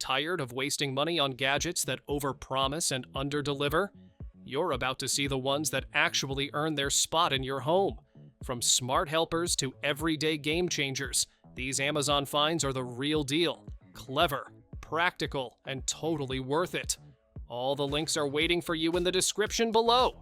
Tired of wasting money on gadgets that overpromise and underdeliver? You're about to see the ones that actually earn their spot in your home. From smart helpers to everyday game changers, these Amazon finds are the real deal. Clever, practical, and totally worth it. All the links are waiting for you in the description below.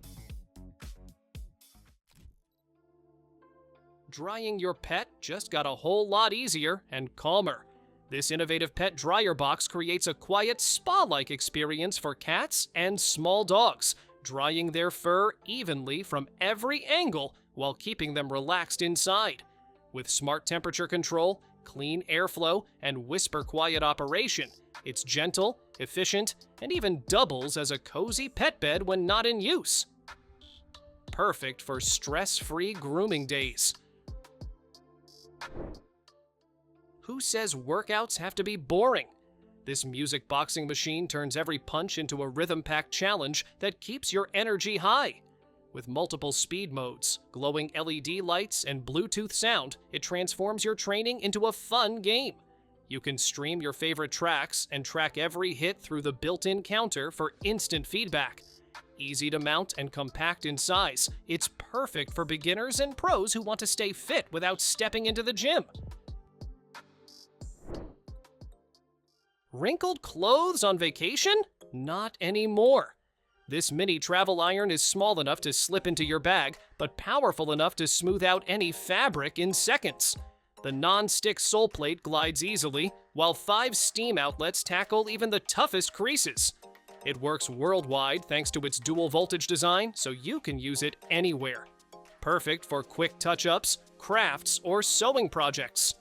Drying your pet just got a whole lot easier and calmer. This innovative pet dryer box creates a quiet spa-like experience for cats and small dogs, drying their fur evenly from every angle while keeping them relaxed inside. With smart temperature control, clean airflow, and whisper-quiet operation, it's gentle, efficient, and even doubles as a cozy pet bed when not in use. Perfect for stress-free grooming days. Who says workouts have to be boring? This music boxing machine turns every punch into a rhythm-packed challenge that keeps your energy high. With multiple speed modes, glowing LED lights, and Bluetooth sound, it transforms your training into a fun game. You can stream your favorite tracks and track every hit through the built-in counter for instant feedback. Easy to mount and compact in size, it's perfect for beginners and pros who want to stay fit without stepping into the gym. Wrinkled clothes on vacation? Not anymore. This mini travel iron is small enough to slip into your bag, but powerful enough to smooth out any fabric in seconds. The non-stick sole plate glides easily, while 5 steam outlets tackle even the toughest creases. It works worldwide thanks to its dual voltage design, so you can use it anywhere. Perfect for quick touch-ups, crafts, or sewing projects.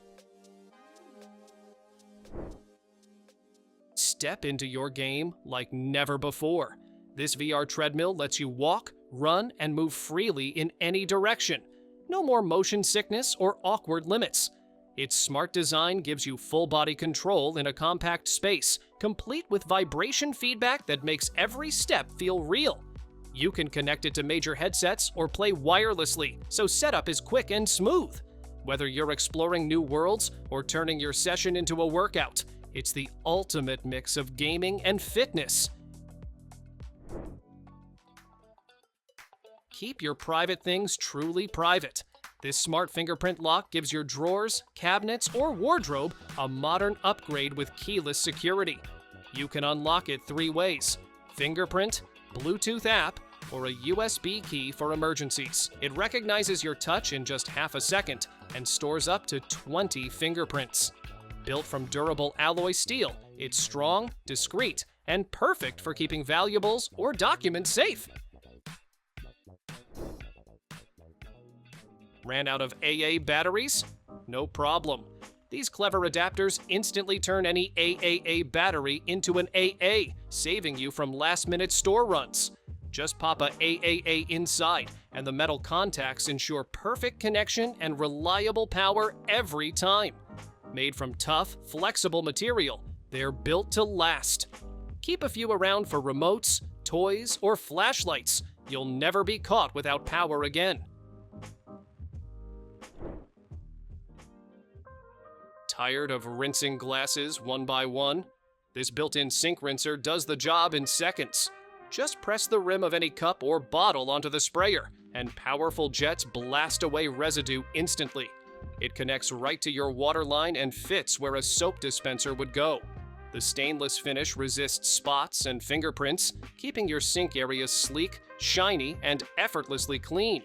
Step into your game like never before. This VR treadmill lets you walk, run, and move freely in any direction. No more motion sickness or awkward limits. Its smart design gives you full body control in a compact space, complete with vibration feedback that makes every step feel real. You can connect it to major headsets or play wirelessly, so setup is quick and smooth. Whether you're exploring new worlds or turning your session into a workout, it's the ultimate mix of gaming and fitness. Keep your private things truly private. This smart fingerprint lock gives your drawers, cabinets, or wardrobe a modern upgrade with keyless security. You can unlock it 3 ways: fingerprint, Bluetooth app, or a USB key for emergencies. It recognizes your touch in just half a second and stores up to 20 fingerprints. Built from durable alloy steel, it's strong, discreet, and perfect for keeping valuables or documents safe. Ran out of AA batteries? No problem. These clever adapters instantly turn any AAA battery into an AA, saving you from last-minute store runs. Just pop a AAA inside, and the metal contacts ensure perfect connection and reliable power every time. Made from tough, flexible material, they're built to last. Keep a few around for remotes, toys, or flashlights. You'll never be caught without power again. Tired of rinsing glasses one by one? This built-in sink rinser does the job in seconds. Just press the rim of any cup or bottle onto the sprayer, and powerful jets blast away residue instantly. It connects right to your water line and fits where a soap dispenser would go. The stainless finish resists spots and fingerprints, keeping your sink area sleek, shiny, and effortlessly clean.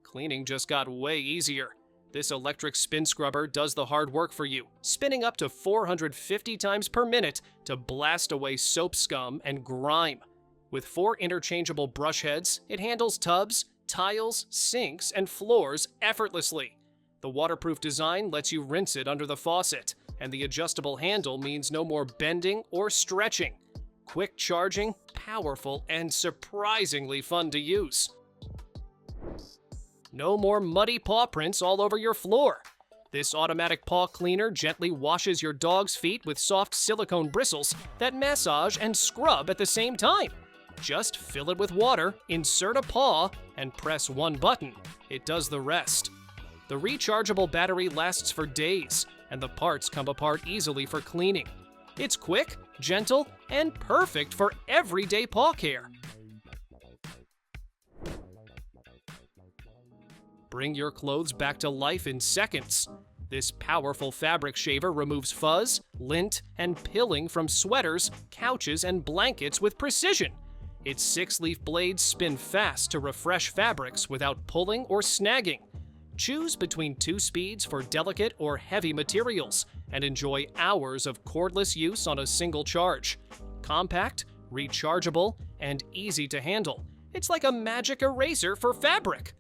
Cleaning just got way easier. This electric spin scrubber does the hard work for you, spinning up to 450 times per minute to blast away soap scum and grime. With 4 interchangeable brush heads, it handles tubs, tiles, sinks, and floors effortlessly. The waterproof design lets you rinse it under the faucet, and the adjustable handle means no more bending or stretching. Quick charging, powerful, and surprisingly fun to use. No more muddy paw prints all over your floor. This automatic paw cleaner gently washes your dog's feet with soft silicone bristles that massage and scrub at the same time. Just fill it with water, insert a paw, and press one button. It does the rest. The rechargeable battery lasts for days, and the parts come apart easily for cleaning. It's quick, gentle, and perfect for everyday paw care. Bring your clothes back to life in seconds. This powerful fabric shaver removes fuzz, lint, and pilling from sweaters, couches, and blankets with precision. Its 6-leaf blades spin fast to refresh fabrics without pulling or snagging. Choose between 2 speeds for delicate or heavy materials and enjoy hours of cordless use on a single charge. Compact, rechargeable, and easy to handle. It's like a magic eraser for fabric.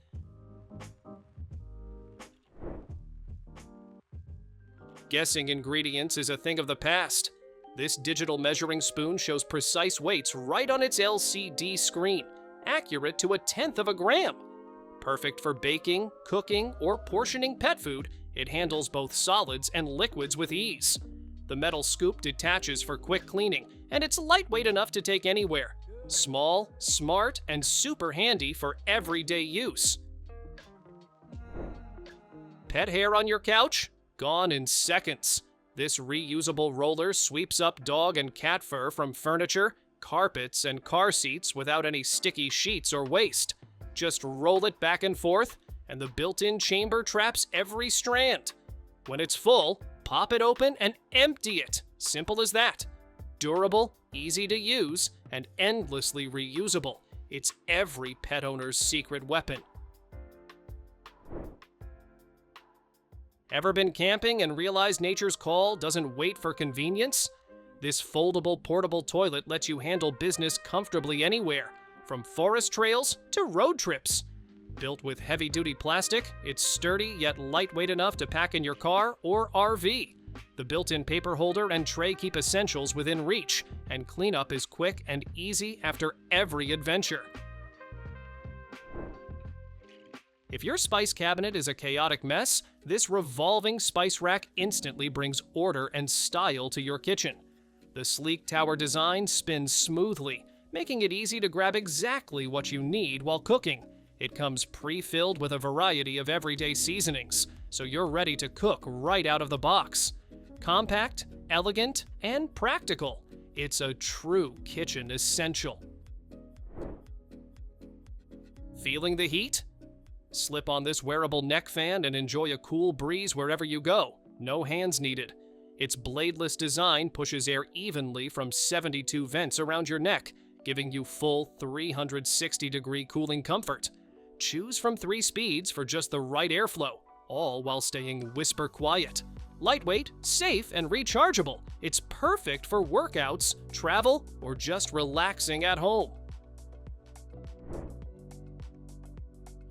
Guessing ingredients is a thing of the past. This digital measuring spoon shows precise weights right on its LCD screen, accurate to 1/10 of a gram. Perfect for baking, cooking, or portioning pet food, it handles both solids and liquids with ease. The metal scoop detaches for quick cleaning, and it's lightweight enough to take anywhere. Small, smart, and super handy for everyday use. Pet hair on your couch? Gone in seconds. This reusable roller sweeps up dog and cat fur from furniture, carpets, and car seats without any sticky sheets or waste. Just roll it back and forth, and the built-in chamber traps every strand. When it's full, pop it open and empty it. Simple as that. Durable, easy to use, and endlessly reusable. It's every pet owner's secret weapon. Ever been camping and realized nature's call doesn't wait for convenience? This foldable portable toilet lets you handle business comfortably anywhere, from forest trails to road trips. Built with heavy-duty plastic, it's sturdy yet lightweight enough to pack in your car or RV. The built-in paper holder and tray keep essentials within reach, and cleanup is quick and easy after every adventure. If your spice cabinet is a chaotic mess, this revolving spice rack instantly brings order and style to your kitchen. The sleek tower design spins smoothly, making it easy to grab exactly what you need while cooking. It comes pre-filled with a variety of everyday seasonings, so you're ready to cook right out of the box. Compact, elegant, and practical. It's a true kitchen essential. Feeling the heat? Slip on this wearable neck fan and enjoy a cool breeze wherever you go. No hands needed. Its bladeless design pushes air evenly from 72 vents around your neck, giving you full 360-degree cooling comfort. Choose from 3 speeds for just the right airflow, all while staying whisper quiet. Lightweight, safe, and rechargeable. It's perfect for workouts, travel, or just relaxing at home.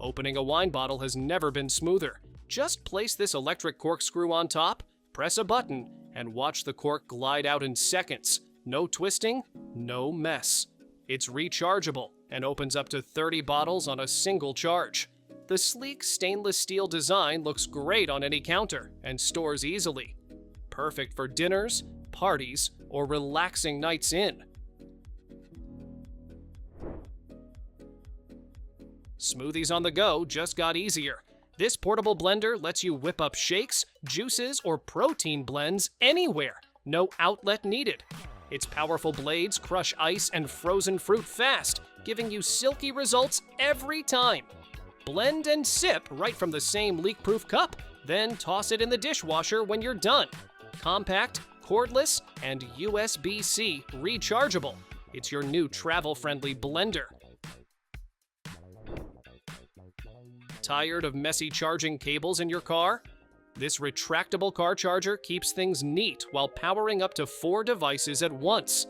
Opening a wine bottle has never been smoother. Just place this electric corkscrew on top, press a button, and watch the cork glide out in seconds. No twisting, no mess. It's rechargeable and opens up to 30 bottles on a single charge. The sleek stainless steel design looks great on any counter and stores easily. Perfect for dinners, parties, or relaxing nights in. Smoothies on the go just got easier. This portable blender lets you whip up shakes, juices, or protein blends anywhere. No outlet needed. Its powerful blades crush ice and frozen fruit fast, giving you silky results every time. Blend and sip right from the same leak-proof cup, then toss it in the dishwasher when you're done. Compact, cordless, and USB-C rechargeable. It's your new travel-friendly blender. Tired of messy charging cables in your car? This retractable car charger keeps things neat while powering up to 4 devices at once.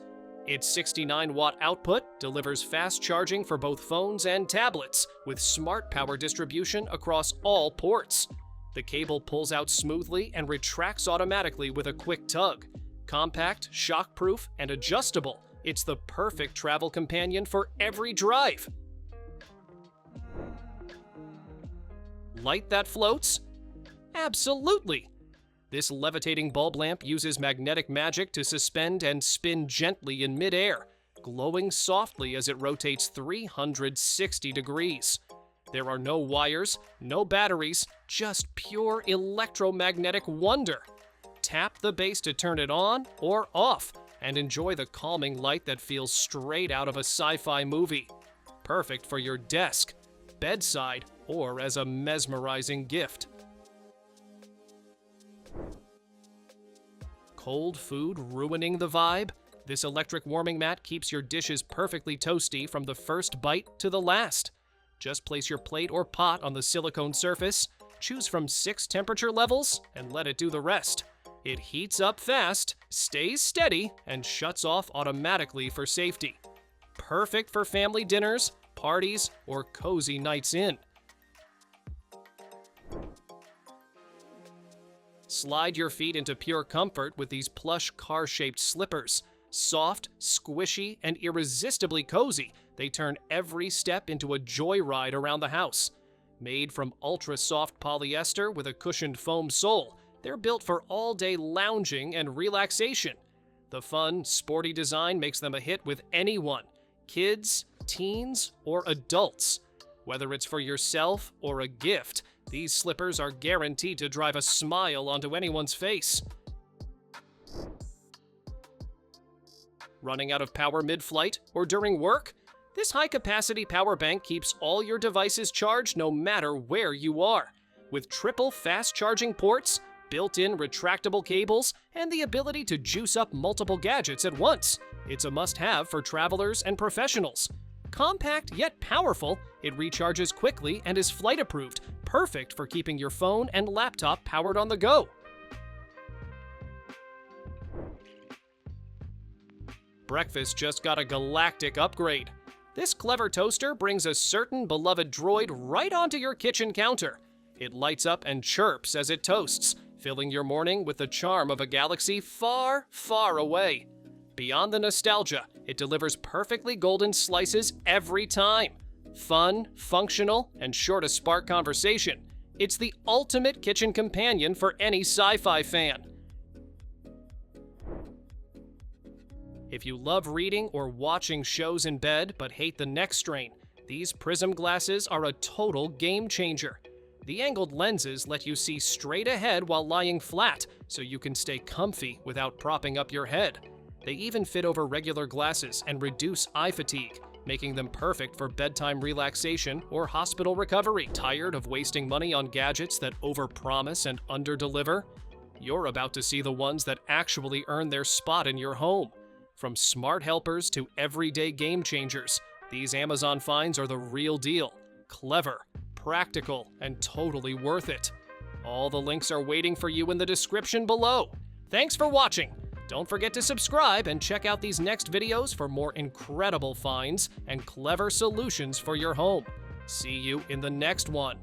Its 69-watt output delivers fast charging for both phones and tablets, with smart power distribution across all ports. The cable pulls out smoothly and retracts automatically with a quick tug. Compact, shockproof, and adjustable, it's the perfect travel companion for every drive. Light that floats? Absolutely! This levitating bulb lamp uses magnetic magic to suspend and spin gently in midair, glowing softly as it rotates 360 degrees. There are no wires, no batteries, just pure electromagnetic wonder. Tap the base to turn it on or off, and enjoy the calming light that feels straight out of a sci-fi movie. Perfect for your desk, bedside, or as a mesmerizing gift. Cold food ruining the vibe? This electric warming mat keeps your dishes perfectly toasty from the first bite to the last. Just place your plate or pot on the silicone surface, choose from 6 temperature levels, and let it do the rest. It heats up fast, stays steady, and shuts off automatically for safety. Perfect for family dinners, parties, or cozy nights in. Slide your feet into pure comfort with these plush car-shaped slippers. Soft, squishy, and irresistibly cozy, they turn every step into a joyride around the house. Made from ultra-soft polyester with a cushioned foam sole, they're built for all-day lounging and relaxation. The fun, sporty design makes them a hit with anyone, kids, teens, or adults. Whether it's for yourself or a gift, these slippers are guaranteed to drive a smile onto anyone's face. Running out of power mid-flight or during work? This high-capacity power bank keeps all your devices charged no matter where you are. With triple fast-charging ports, built-in retractable cables, and the ability to juice up multiple gadgets at once, it's a must-have for travelers and professionals. Compact yet powerful, it recharges quickly and is flight-approved, perfect for keeping your phone and laptop powered on the go. Breakfast just got a galactic upgrade. This clever toaster brings a certain beloved droid right onto your kitchen counter. It lights up and chirps as it toasts, filling your morning with the charm of a galaxy far, far away. Beyond the nostalgia, it delivers perfectly golden slices every time. Fun, functional, and sure to spark conversation. It's the ultimate kitchen companion for any sci-fi fan. If you love reading or watching shows in bed but hate the neck strain, these prism glasses are a total game changer. The angled lenses let you see straight ahead while lying flat, so you can stay comfy without propping up your head. They even fit over regular glasses and reduce eye fatigue, making them perfect for bedtime relaxation or hospital recovery. Tired of wasting money on gadgets that overpromise and underdeliver? You're about to see the ones that actually earn their spot in your home. From smart helpers to everyday game changers, these Amazon finds are the real deal. Clever, practical, and totally worth it. All the links are waiting for you in the description below. Thanks for watching. Don't forget to subscribe and check out these next videos for more incredible finds and clever solutions for your home. See you in the next one.